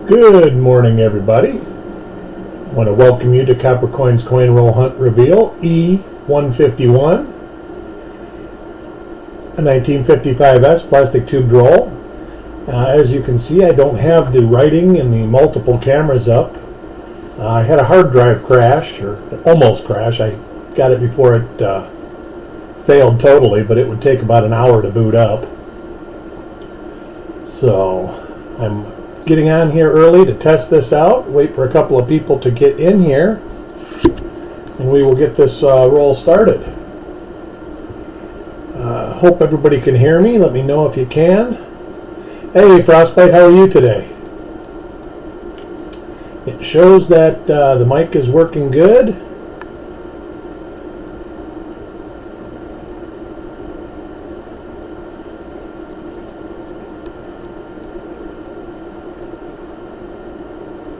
Good morning, everybody. I want to welcome you to Copper Coins Coin Roll Hunt Reveal E151, a 1955S plastic tube roll. As you can see, I don't have the writing and the multiple cameras up. I had a hard drive crash, or almost crash. I got it before it failed totally, but it would take about an hour to boot up. So I'm getting on here early to test this out, wait for a couple of people to get in here, and we will get this roll started. Hope everybody can hear me. Let me know if you can. Hey Frostbite, how are you today? It shows that the mic is working good.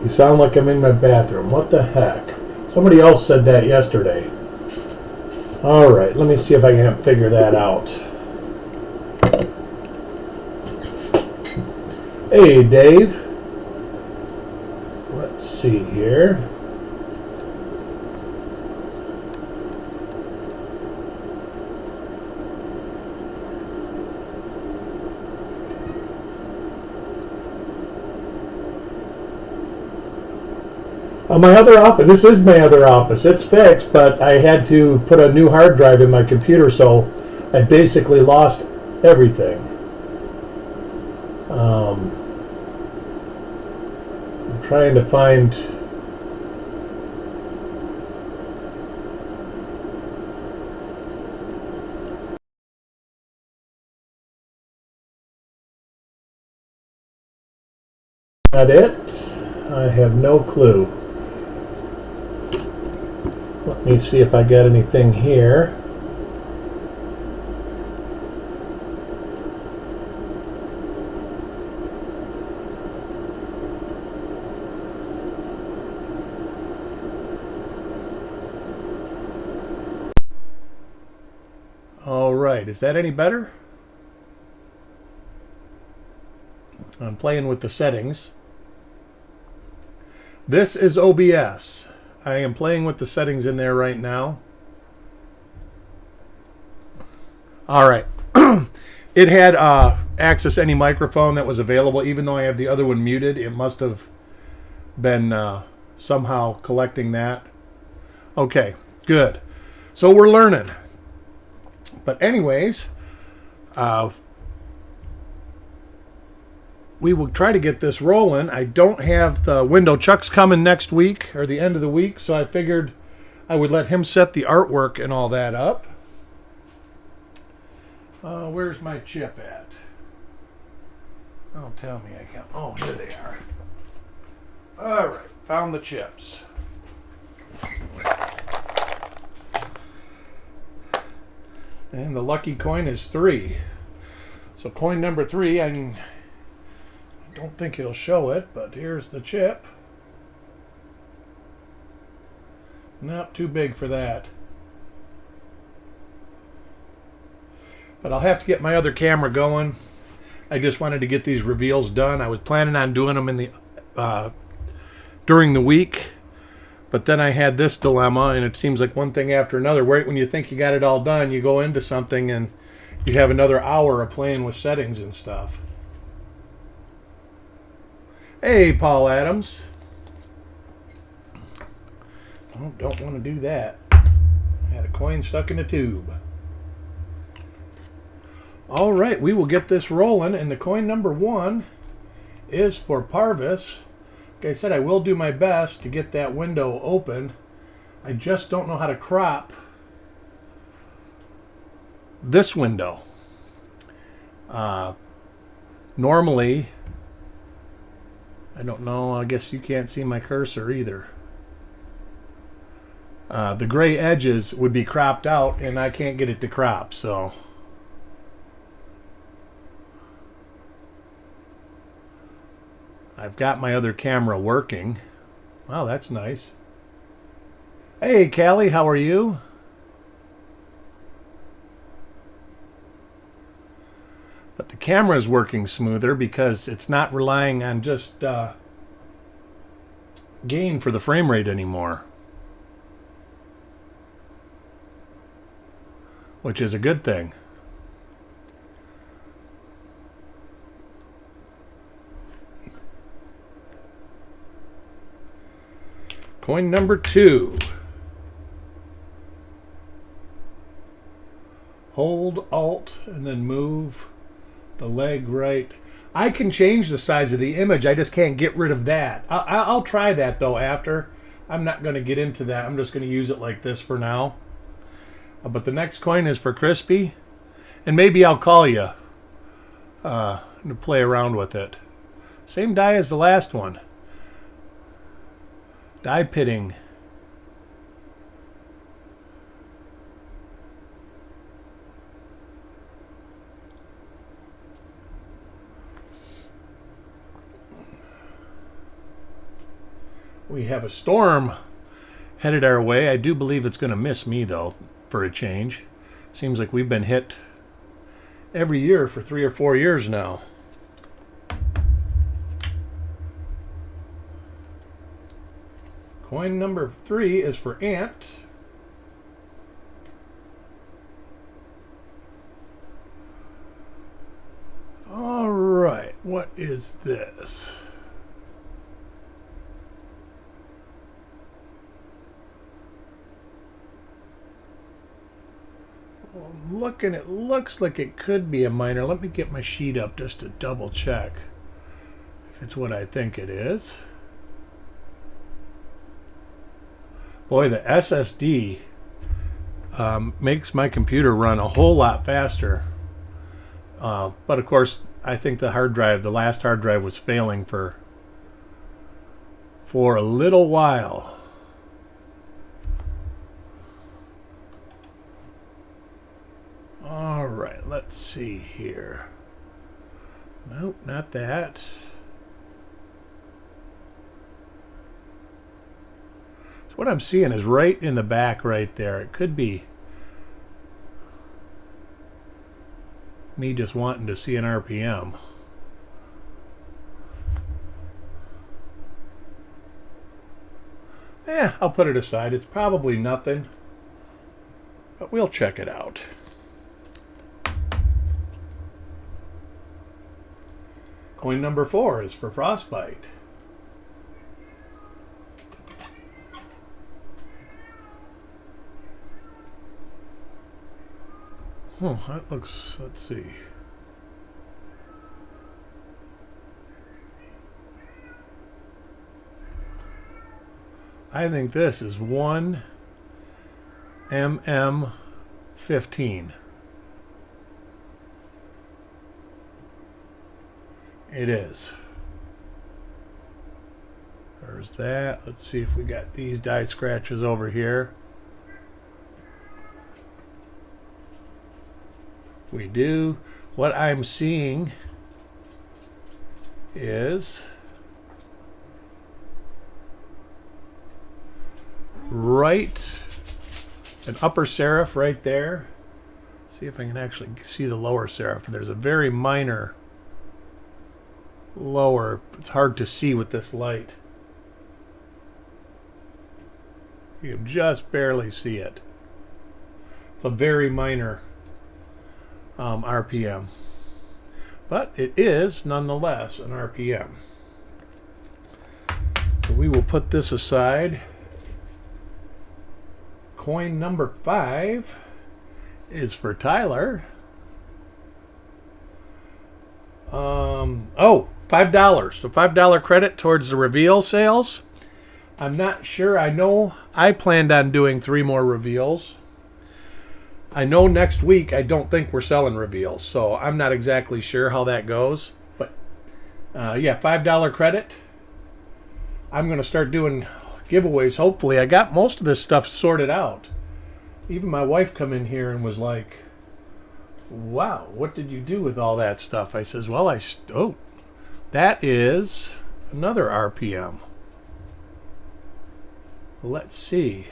You sound like I'm in my bathroom. What the heck? Somebody else said that yesterday. Alright, let me see if I can figure that out. Hey, Dave. Let's see here. My other office, this is my other office. It's fixed, but I had to put a new hard drive in my computer, so I basically lost everything. I'm trying to find... That it? I have no clue. Let me see if I got anything here. All right, is that any better? I'm playing with the settings. This is OBS. I am playing with the settings in there right now. All right. It had access any microphone that was available, even though I have the other one muted. It must have been somehow collecting that. Okay, good. So we're learning. But anyways, we will try to get this rolling. I don't have the window. Chuck's coming next week, or the end of the week, so I figured I would let him set the artwork and all that up. Where's my chip at? Oh, tell me I can't. Oh, here they are. All right, found the chips. And the lucky coin is 3. So coin number 3, I don't think it'll show it, but here's the chip. Not too big for that. But I'll have to get my other camera going. I just wanted to get these reveals done. I was planning on doing them in the during the week, but then I had this dilemma, and it seems like one thing after another. Right when you think you got it all done, you go into something and you have another hour of playing with settings and stuff. Hey, Paul Adams. Oh, don't want to do that. I had a coin stuck in a tube. All right, we will get this rolling, and the coin number 1 is for Parvis. Like I said, I will do my best to get that window open. I just don't know how to crop this window. Normally, I don't know, I guess you can't see my cursor either. The gray edges would be cropped out, and I can't get it to crop, so... I've got my other camera working. Wow, that's nice. Hey, Callie, how are you? But the camera is working smoother because it's not relying on just gain for the frame rate anymore, which is a good thing. Coin number 2. Hold Alt and then move the leg right. I can change the size of the image. I just can't get rid of that. I'll try that though after. I'm not going to get into that. I'm just going to use it like this for now. But the next coin is for Crispy. And maybe I'll call you to play around with it. Same die as the last one. Die pitting. We have a storm headed our way. I do believe it's going to miss me, though, for a change. Seems like we've been hit every year for 3 or 4 years now. Coin number 3 is for Ant. All right, what is this? Well, I'm looking, it looks like it could be a minor. Let me get my sheet up just to double check if it's what I think it is. Boy, the SSD makes my computer run a whole lot faster. But of course, I think the hard drive, the last hard drive, was failing for a little while. All right, let's see here. Nope, not that. What I'm seeing is right in the back right there. It could be me just wanting to see an RPM. I'll put it aside. It's probably nothing, but we'll check it out. Coin number 4 is for Frostbite. That looks, let's see. I think this is 1mm15. It is. There's that. Let's see if we got these die scratches over here. We do. What I'm seeing is right an upper serif right there. See if I can actually see the lower serif. There's a very minor lower. It's hard to see with this light. You can just barely see it. It's a very minor RPM, but it is nonetheless an RPM. So we will put this aside. Coin number 5 is for Tyler. $5. So $5 credit towards the reveal sales. I'm not sure. I know I planned on doing 3 more reveals. I know next week I don't think we're selling reveals, so I'm not exactly sure how that goes. But yeah, $5 credit. I'm going to start doing giveaways. Hopefully, I got most of this stuff sorted out. Even my wife come in here and was like, "Wow, what did you do with all that stuff?" I says, "Well, oh, that is another RPM. Let's see.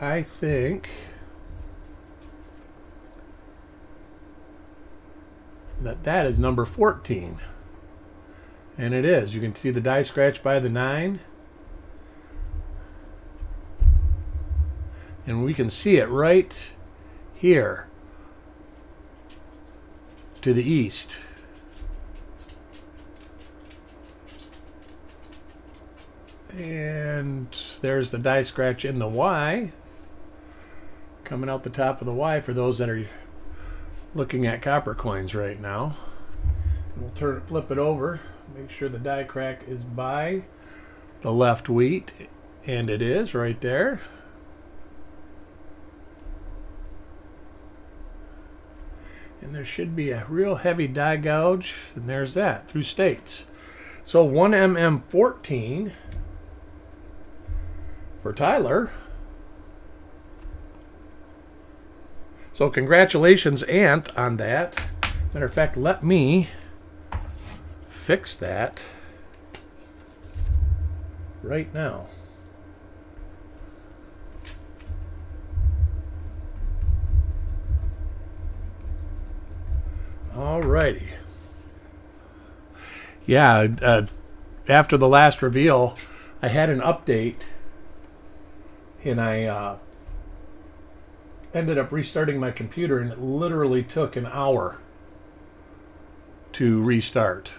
I think that is number 14." And it is. You can see the die scratch by the 9. And we can see it right here to the east. And there's the die scratch in the Y, coming out the top of the Y for those that are looking at copper coins right now. And we'll flip it over, make sure the die crack is by the left wheat, and it is right there. And there should be a real heavy die gouge, and there's that through states. So 1mm14 for Tyler. So congratulations, Ant, on that. Matter of fact, let me fix that right now. Alrighty. Yeah, after the last reveal, I had an update, and I ended up restarting my computer, and it literally took an hour to restart.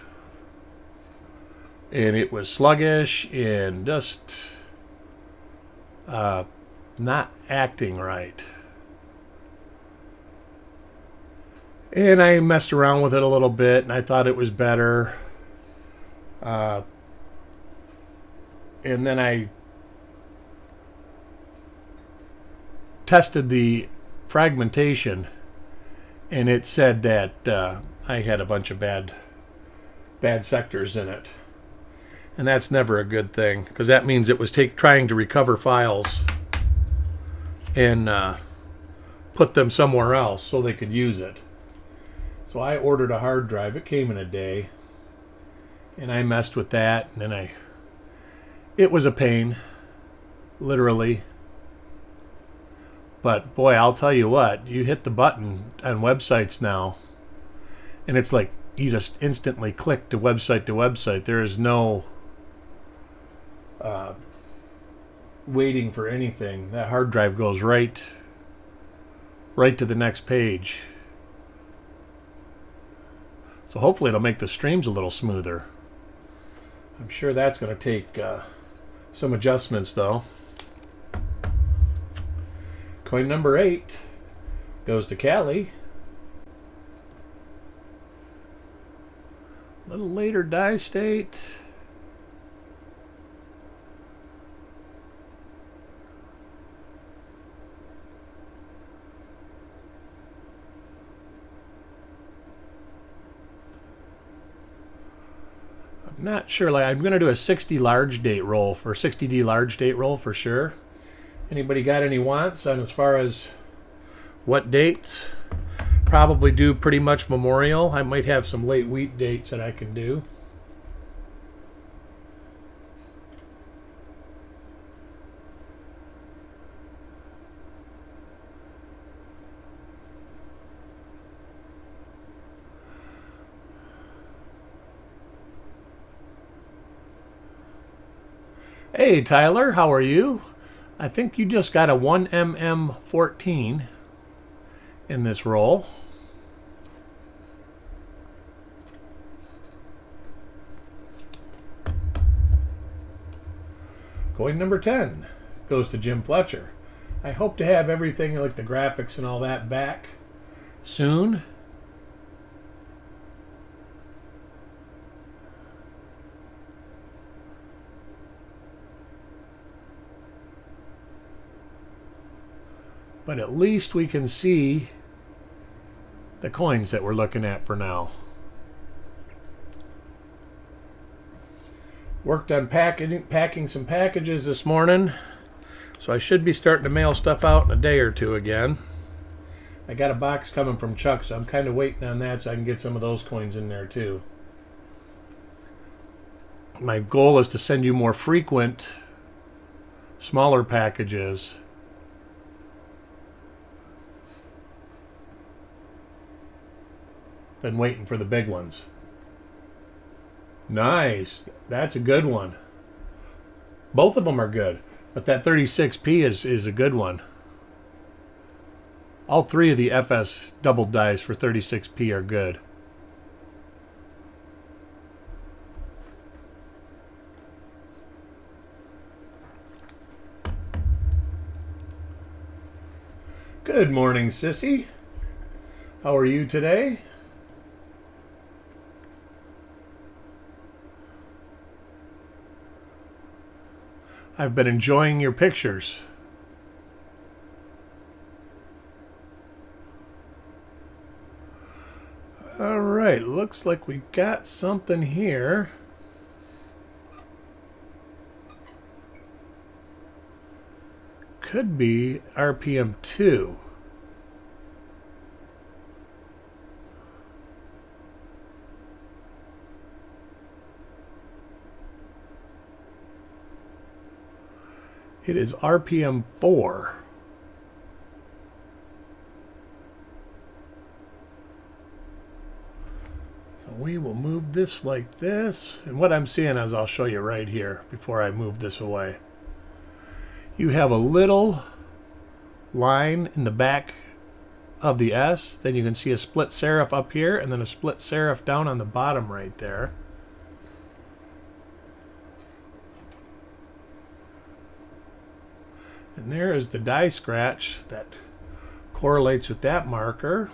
And it was sluggish and just not acting right. And I messed around with it a little bit, and I thought it was better. And then I tested the fragmentation, and it said that I had a bunch of bad sectors in it. And that's never a good thing, because that means it was trying to recover files and put them somewhere else so they could use it. So I ordered a hard drive. It came in a day, and I messed with that, and then it was a pain, literally. But boy, I'll tell you what, you hit the button on websites now, and it's like you just instantly click to website. There is no waiting for anything. That hard drive goes right to the next page. So hopefully it'll make the streams a little smoother. I'm sure that's going to take some adjustments, though. Coin number 8 goes to Callie. A little later die state. I'm not sure. Like, I'm going to do a 60 large date roll for 60D large date roll for sure. Anybody got any wants on as far as what dates? Probably do pretty much Memorial. I might have some late wheat dates that I can do. Hey Tyler, how are you? I think you just got a 1mm14 in this roll. Coin number 10 goes to Jim Fletcher. I hope to have everything like the graphics and all that back soon. But at least we can see the coins that we're looking at for now. Worked on packing some packages this morning, so I should be starting to mail stuff out in a day or two again. I got a box coming from Chuck, so I'm kind of waiting on that so I can get some of those coins in there too. My goal is to send you more frequent, smaller packages than waiting for the big ones. Nice. That's a good one. Both of them are good, but that 36p is a good one. All three of the FS double dies for 36p are good. Good morning, Sissy. How are you today? I've been enjoying your pictures. All right, looks like we got something here. Could be RPM 2. It is RPM 4. So we will move this like this. And what I'm seeing is, I'll show you right here before I move this away. You have a little line in the back of the S. Then you can see a split serif up here and then a split serif down on the bottom right there. And there is the die scratch that correlates with that marker.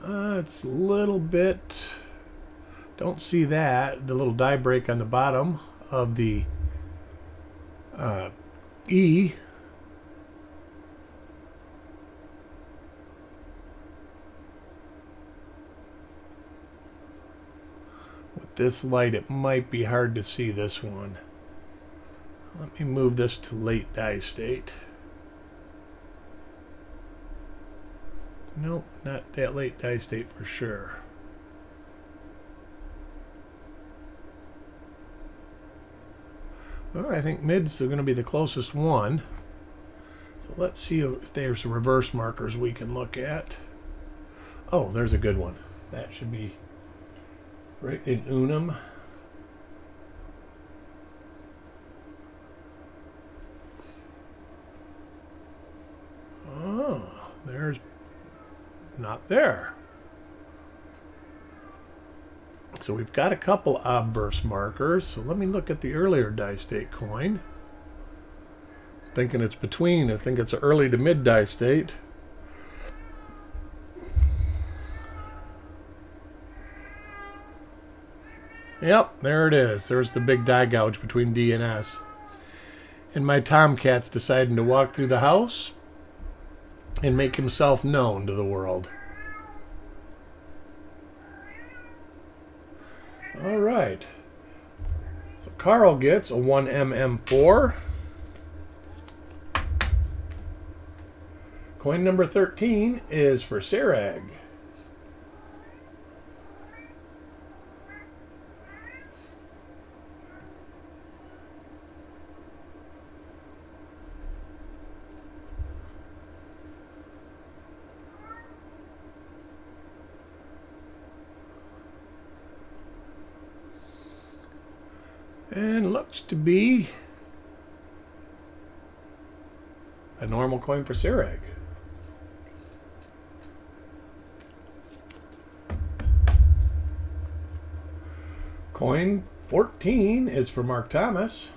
It's a little bit, don't see that, the little die break on the bottom of the E. With this light, it might be hard to see this one. Let me move this to late die state. Nope, not that late die state for sure. Well, I think mids are going to be the closest one. So let's see if there's reverse markers we can look at. Oh, there's a good one. That should be right in unum. Oh, there's not there. So we've got a couple obverse markers. So let me look at the earlier die state coin. Thinking it's between. I think it's early to mid die state. Yep, there it is. There's the big die gouge between D and S. And my tomcat's deciding to walk through the house and make himself known to the world. All right. So Carl gets a 1mm4. Coin number 13 is for Sarag. And looks to be a normal coin for Sarag. Coin 14 is for Mark Thomas.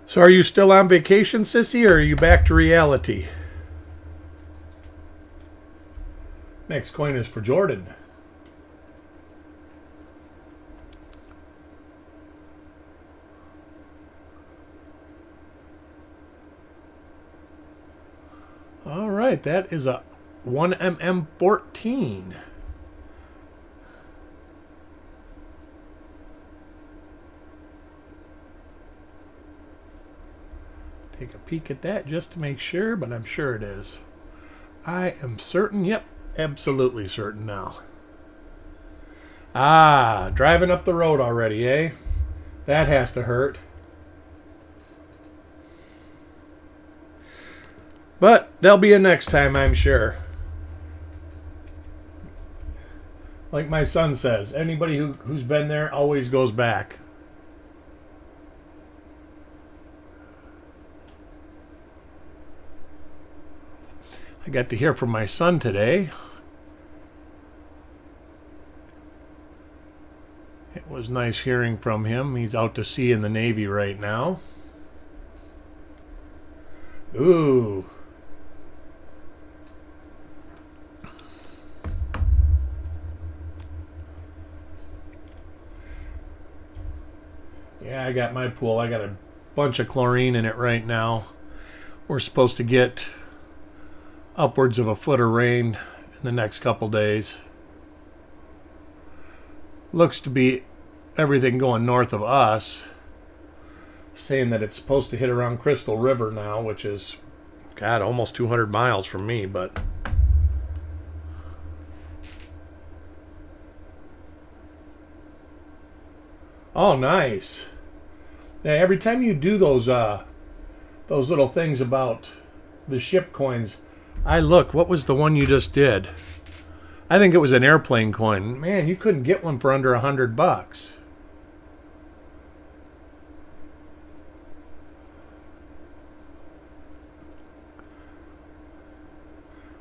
So are you still on vacation, Sissy, or are you back to reality? Next coin is for Jordan. All right, that is a 1mm14. Take a peek at that just to make sure, but I'm sure it is. I am certain, yep, absolutely certain now. Ah, driving up the road already, eh? That has to hurt. But there'll be a next time, I'm sure. Like my son says, anybody who's been there always goes back. I got to hear from my son today. It was nice hearing from him. He's out to sea in the Navy right now. Ooh. Yeah, I got my pool. I got a bunch of chlorine in it right now. We're supposed to get upwards of a foot of rain in the next couple days. Looks to be everything going north of us, saying that it's supposed to hit around Crystal River now, which is, God, almost 200 miles from me, but oh, nice. Yeah, every time you do those little things about the ship coins, I look, what was the one you just did? I think it was an airplane coin. Man, you couldn't get one for under $100.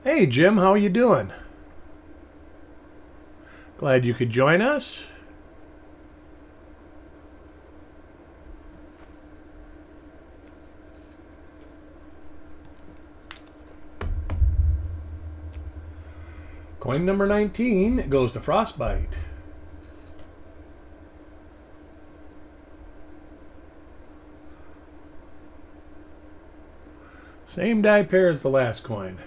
Hey, Jim, how are you doing? Glad you could join us. Coin number 19 goes to Frostbite. Same die pair as the last coin.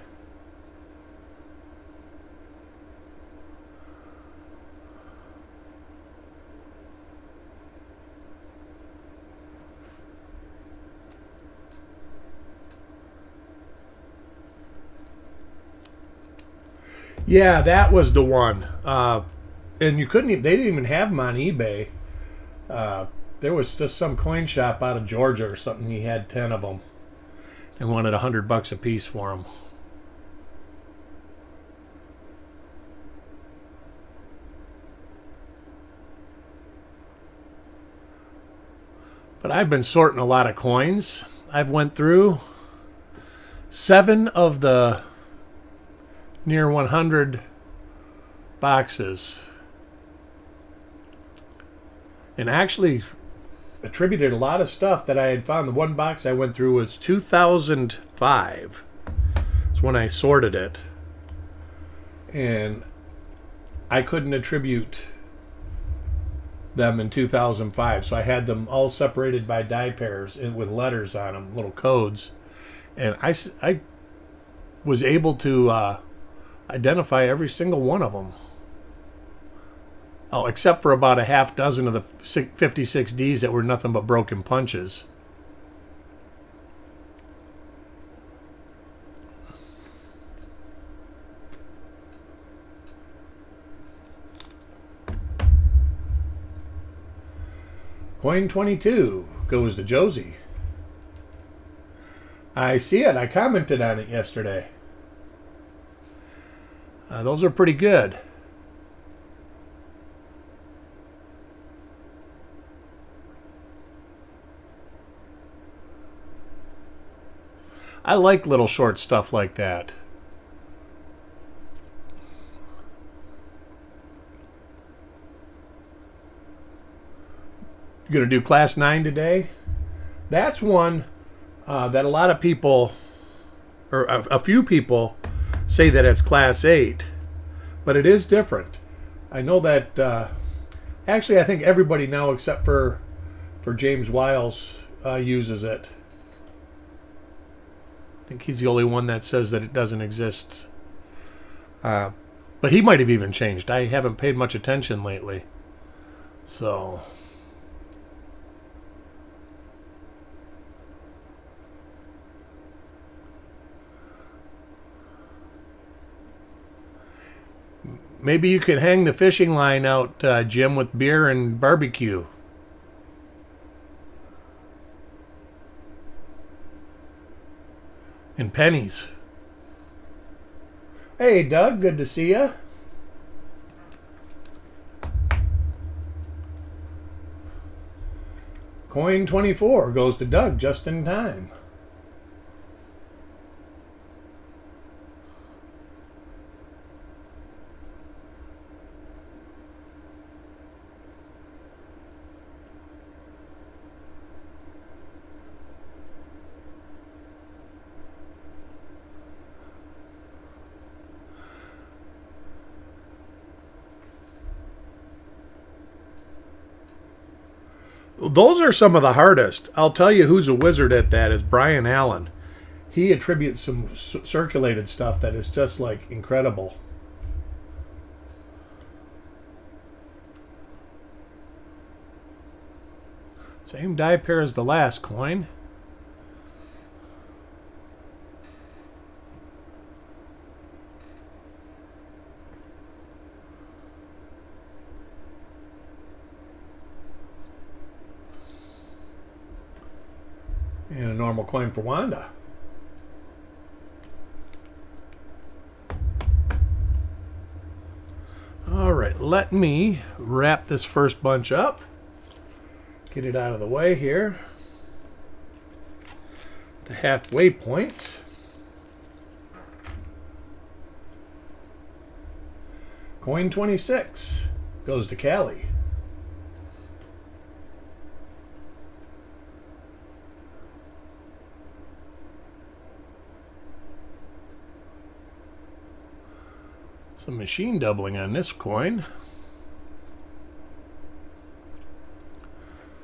Yeah, that was the one. And you couldn't even, they didn't even have them on eBay. There was just some coin shop out of Georgia or something. He had 10 of them and wanted $100 a piece for them. But I've been sorting a lot of coins. I've went through 7 of the near 100 boxes, and actually attributed a lot of stuff that I had found. The one box I went through was 2005. It's when I sorted it, and I couldn't attribute them in 2005, so I had them all separated by die pairs and with letters on them, little codes, and I was able to identify every single one of them. Oh, except for about a half dozen of the 56Ds that were nothing but broken punches. Coin 22 goes to Josie. I see it. I commented on it yesterday. Those are pretty good. I like little short stuff like that. You're going to do Class 9 today? That's one that a lot of people, or a few people, say that it's Class 8, but it is different. I know that actually I think everybody now except for James Wiles uses it. I think he's the only one that says that it doesn't exist. But he might have even changed. I haven't paid much attention lately. So maybe you could hang the fishing line out, Jim, with beer and barbecue. in pennies. Hey, Doug, good to see you. Coin 24 goes to Doug just in time. Those are some of the hardest. I'll tell you who's a wizard at that is Brian Allen. He attributes some circulated stuff that is just like incredible. Same die pair as the last coin. And a normal coin for Wanda. All right, let me wrap this first bunch up. Get it out of the way here. The halfway point. Coin 26 goes to Callie. Some machine doubling on this coin.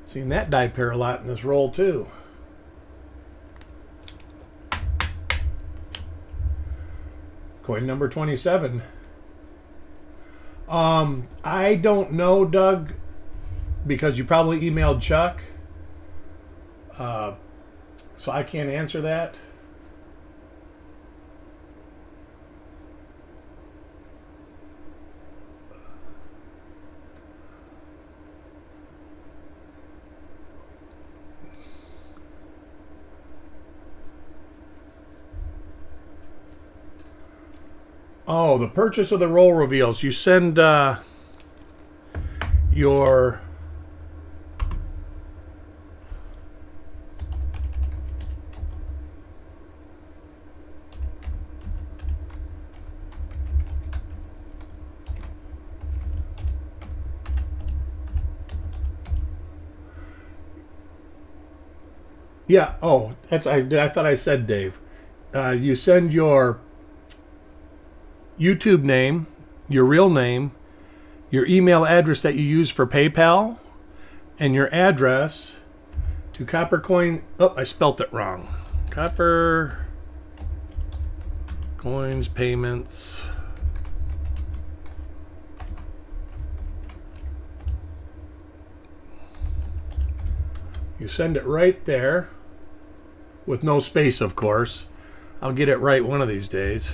Seen that die pair a lot in this roll too. Coin number 27. I don't know, Doug, because you probably emailed Chuck. So I can't answer that. Oh, the purchase of the roll reveals. You send your yeah. Oh, that's I thought I said Dave. You send your YouTube name, your real name, your email address that you use for PayPal, and your address to Copper Coin. Oh, I spelt it wrong. Copper Coins Payments. You send it right there with no space, of course. I'll get it right one of these days.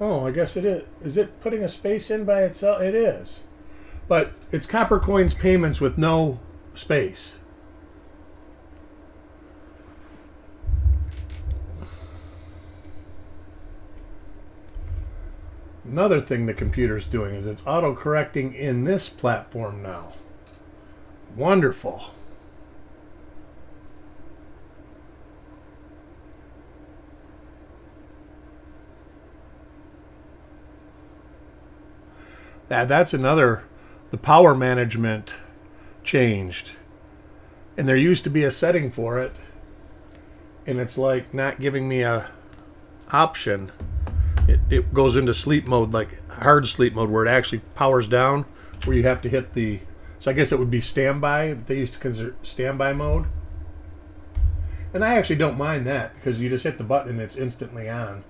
Oh, I guess it is. Is it putting a space in by itself? It is. But it's Copper Coins Payments with no space. Another thing the computer's doing is it's auto-correcting in this platform now. Wonderful. That's another, the power management changed. And there used to be a setting for it. And it's like not giving me a option. It goes into sleep mode, like hard sleep mode, where it actually powers down, where you have to hit the, so I guess it would be standby. They used to consider standby mode. And I actually don't mind that, because you just hit the button and it's instantly on.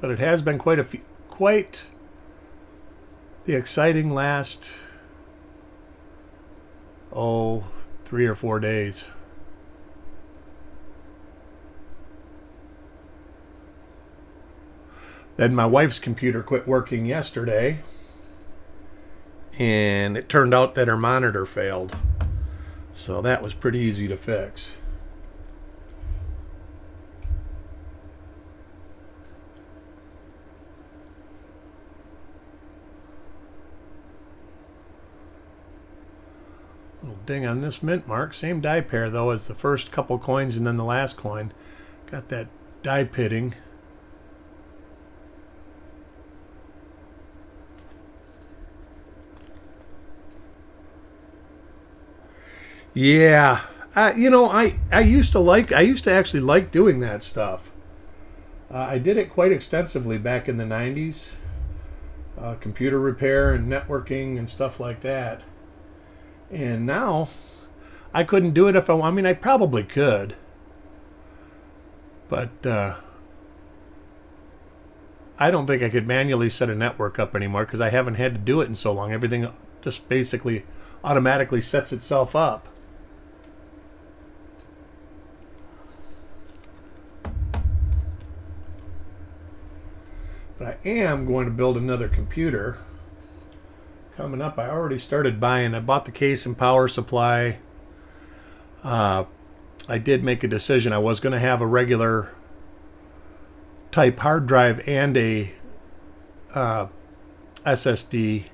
But it has been quite the exciting last 3 or 4 days. Then my wife's computer quit working yesterday, and it turned out that her monitor failed. So that was pretty easy to fix. Little ding on this mint mark. Same die pair though as the first couple coins and then the last coin. Got that die pitting. Yeah, I used to actually like doing that stuff. I did it quite extensively back in the 90s. Computer repair and networking and stuff like that. And now, I couldn't do it if I mean, I probably could. But I don't think I could manually set a network up anymore because I haven't had to do it in so long. Everything just basically automatically sets itself up. But I am going to build another computer coming up. I already started buying. I bought the case and power supply. I did make a decision. I was going to have a regular type hard drive and a SSD,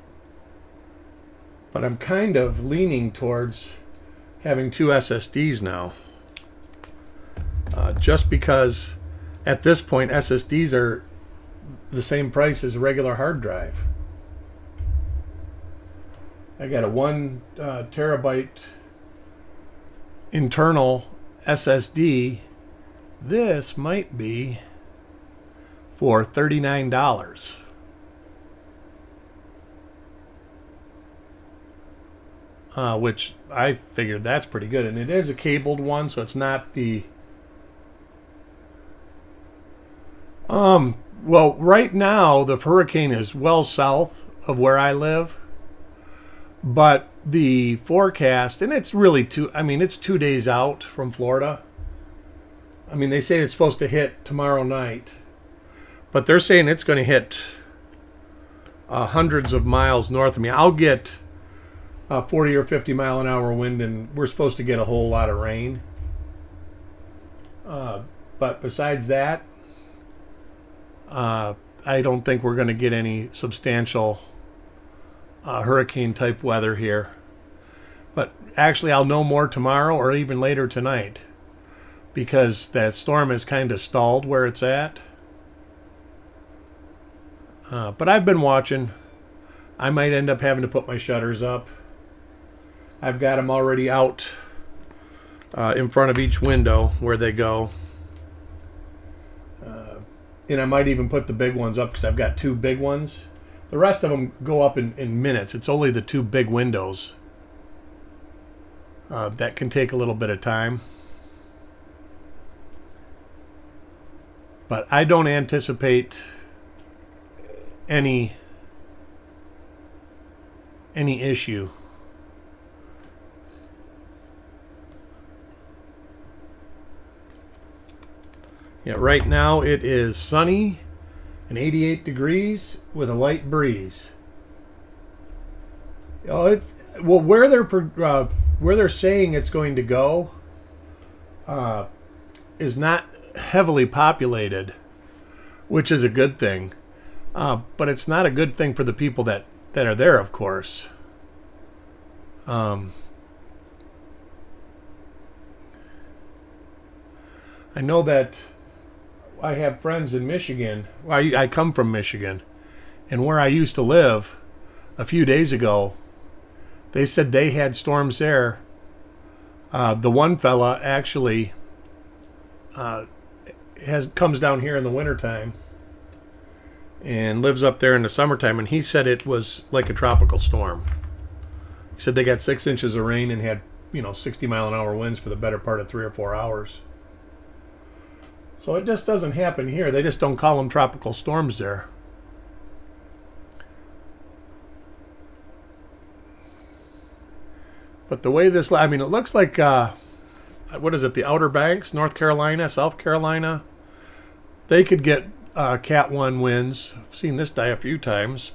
but I'm kind of leaning towards having two SSDs now, just because at this point SSDs are the same price as a regular hard drive. I got a 1 terabyte internal SSD. This might be for $39. Which I figured that's pretty good. And it is a cabled one, so it's not the... Well, right now, the hurricane is well south of where I live. But the forecast, and it's really it's 2 days out from Florida. I mean, they say it's supposed to hit tomorrow night. But they're saying it's going to hit hundreds of miles north of me. I'll get 40 or 50 mile an hour wind, and we're supposed to get a whole lot of rain. But besides that, I don't think we're going to get any substantial hurricane type weather here. But actually, I'll know more tomorrow or even later tonight, because that storm is kind of stalled where it's at. But I've been watching. I might end up having to put my shutters up. I've got them already out in front of each window where they go. And I might even put the big ones up because I've got 2 big ones. The rest of them go up in minutes. It's only the 2 big windows that can take a little bit of time. But I don't anticipate any issue. Yeah, right now it is sunny and 88 degrees with a light breeze. It's well where they're saying it's going to go is not heavily populated, which is a good thing. But it's not a good thing for the people that are there, of course. I know that I have friends in Michigan. I come from Michigan, and where I used to live a few days ago, they said they had storms there. The one fella actually comes down here in the wintertime and lives up there in the summertime, and he said it was like a tropical storm. He said they got 6 inches of rain and had 60 mile an hour winds for the better part of 3 or 4 hours. So it just doesn't happen here. They just don't call them tropical storms there. But the way this, it looks like, what is it, the Outer Banks, North Carolina, South Carolina, they could get Cat 1 winds. I've seen this die a few times.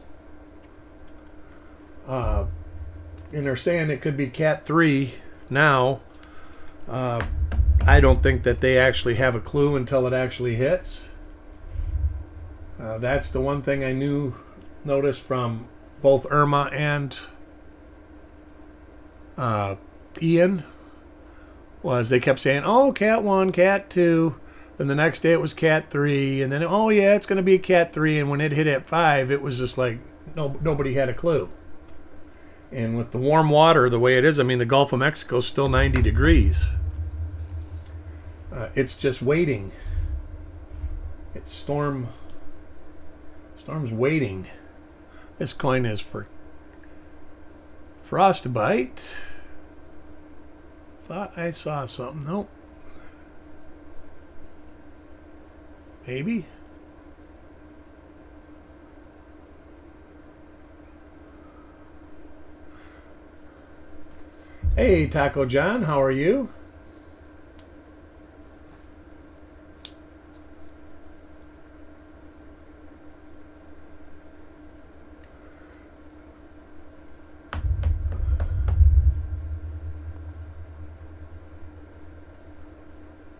And they're saying it could be Cat 3 now. I don't think that they actually have a clue until it actually hits. That's the one thing I noticed from both Irma and Ian, was they kept saying, oh, Cat 1, Cat 2. Then the next day it was Cat 3. And then, oh, yeah, it's going to be Cat 3. And when it hit at 5, it was just like nobody had a clue. And with the warm water the way it is, I mean, the Gulf of Mexico is still 90 degrees. It's just waiting. It's storm's waiting. This coin is for frostbite. Thought I saw something. Nope. Maybe. Hey, Taco John, how are you?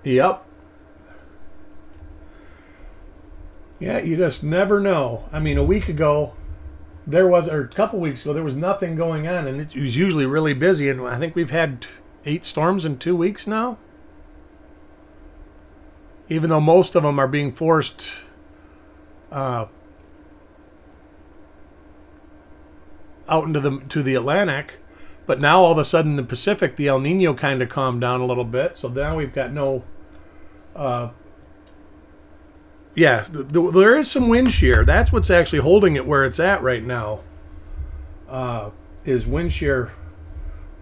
Yep. Yeah, you just never know. I mean, a week ago, or a couple weeks ago, there was nothing going on, and it was usually really busy. And I think we've had 8 storms in 2 weeks now. Even though most of them are being forced out into the Atlantic. But now all of a sudden the Pacific, the El Nino kind of calmed down a little bit. So now we've got no... there is some wind shear. That's what's actually holding it where it's at right now. Is wind shear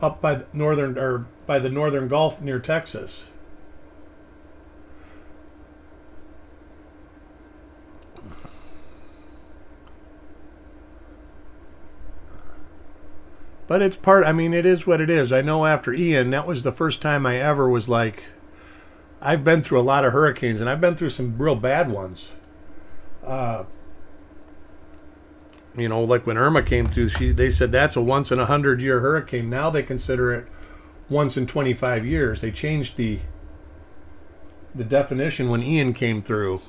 up by the northern Gulf near Texas. But it's it is what it is. I know after Ian, that was the first time I ever was like, I've been through a lot of hurricanes, and I've been through some real bad ones. Like when Irma came through, they said that's a once in 100-year hurricane. Now they consider it once in 25 years. They changed the definition when Ian came through.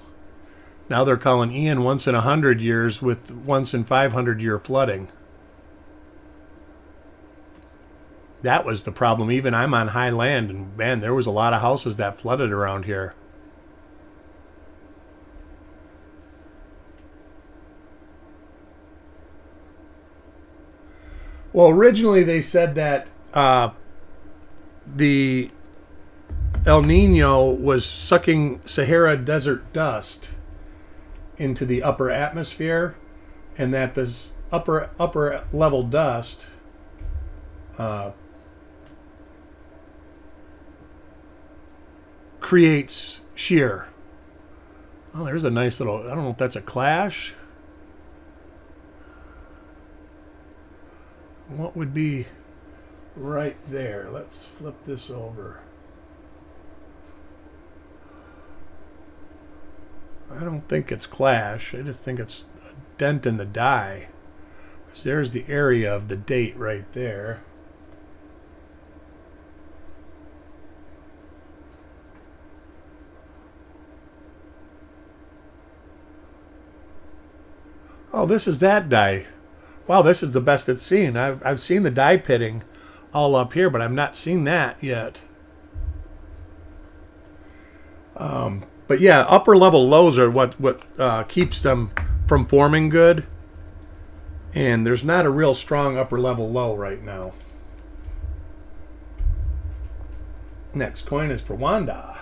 Now they're calling Ian once in 100 years with once in 500-year flooding. That was the problem. Even I'm on high land, and man, there was a lot of houses that flooded around here. Well, originally they said that the El Nino was sucking Sahara Desert dust into the upper atmosphere, and that this upper level dust creates shear. Oh, there's a nice little, I don't know if that's a clash. What would be right there? Let's flip this over. I don't think it's clash. I just think it's a dent in the die. Because there's the area of the date right there. Oh, this is that die. Wow, this is the best it's seen. I've seen the die pitting all up here, but I've not seen that yet. But yeah, upper level lows are what keeps them from forming good. And there's not a real strong upper level low right now. Next coin is for Wanda.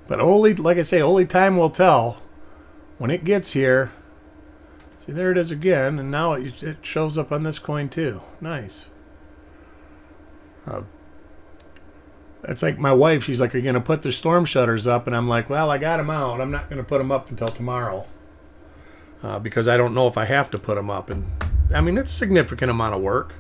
But like I say, only time will tell. When it gets here, see, there it is again, and now it shows up on this coin too. Nice. That's like my wife. She's like, "Are you going to put the storm shutters up?" And I'm like, "Well, I got them out. I'm not going to put them up until tomorrow because I don't know if I have to put them up." And I mean, it's a significant amount of work.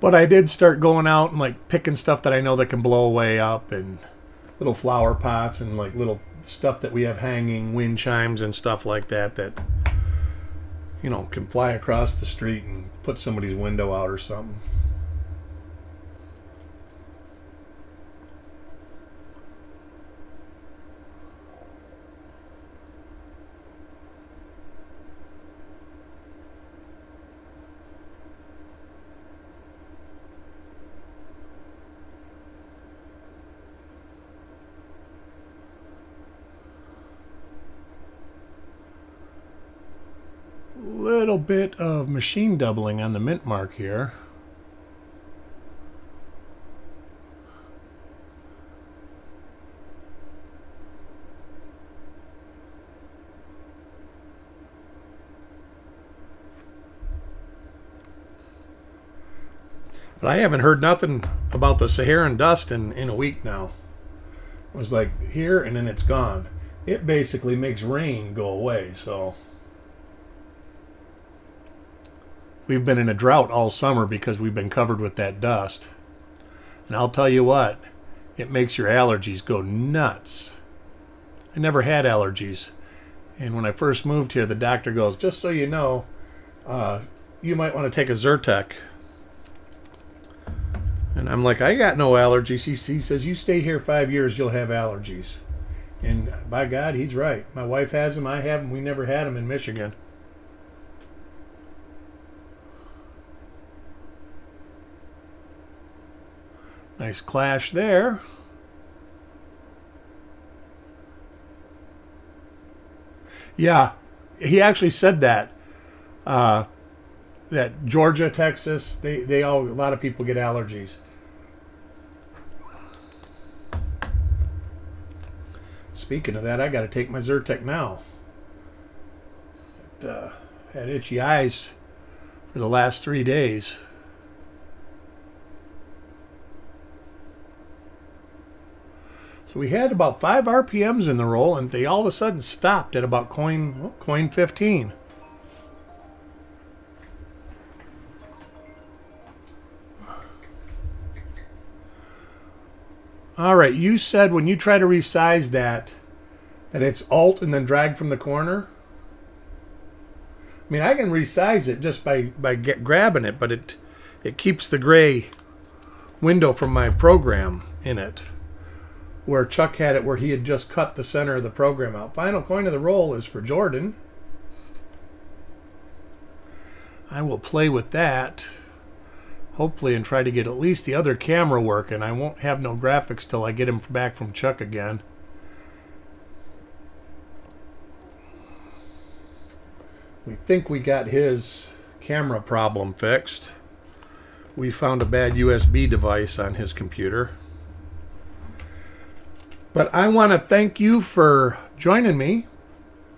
But I did start going out and like picking stuff that I know that can blow away up, and little flower pots and like little stuff that we have hanging, wind chimes and stuff like that that, you know, can fly across the street and put somebody's window out or something. Little bit of machine doubling on the mint mark here. But I haven't heard nothing about the Saharan dust in a week now. It was like here and then it's gone. It basically makes rain go away, so we've been in a drought all summer because we've been covered with that dust. And I'll tell you what, it makes your allergies go nuts. I never had allergies. And when I first moved here, the doctor goes, just so you know, you might want to take a Zyrtec. And I'm like, I got no allergies. He says, you stay here 5 years, you'll have allergies. And by God, he's right. My wife has them, I have them. We never had them in Michigan. Nice clash there. Yeah, he actually said that. That Georgia, Texas, they all, a lot of people get allergies. Speaking of that, I got to take my Zyrtec now. Had itchy eyes for the last 3 days. So we had about 5 RPMs in the roll, and they all of a sudden stopped at about coin 15. All right, you said when you try to resize that it's Alt and then drag from the corner. I mean, I can resize it just by grabbing it, but it keeps the gray window from my program in it. Where Chuck had it where he had just cut the center of the program out. Final coin of the roll is for Jordan. I will play with that, hopefully, and try to get at least the other camera working. I won't have no graphics till I get him back from Chuck again. We think we got his camera problem fixed. We found a bad USB device on his computer. But I want to thank you for joining me,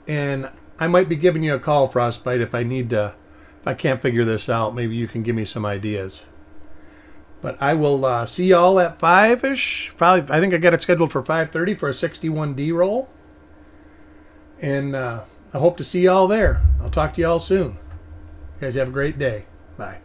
and I might be giving you a call, Frostbite, if I can't figure this out. Maybe you can give me some ideas. But I will see y'all at 5-ish. Probably, I think I got it scheduled for 5:30 for a 61D roll. And I hope to see y'all there. I'll talk to y'all soon. You guys have a great day. Bye.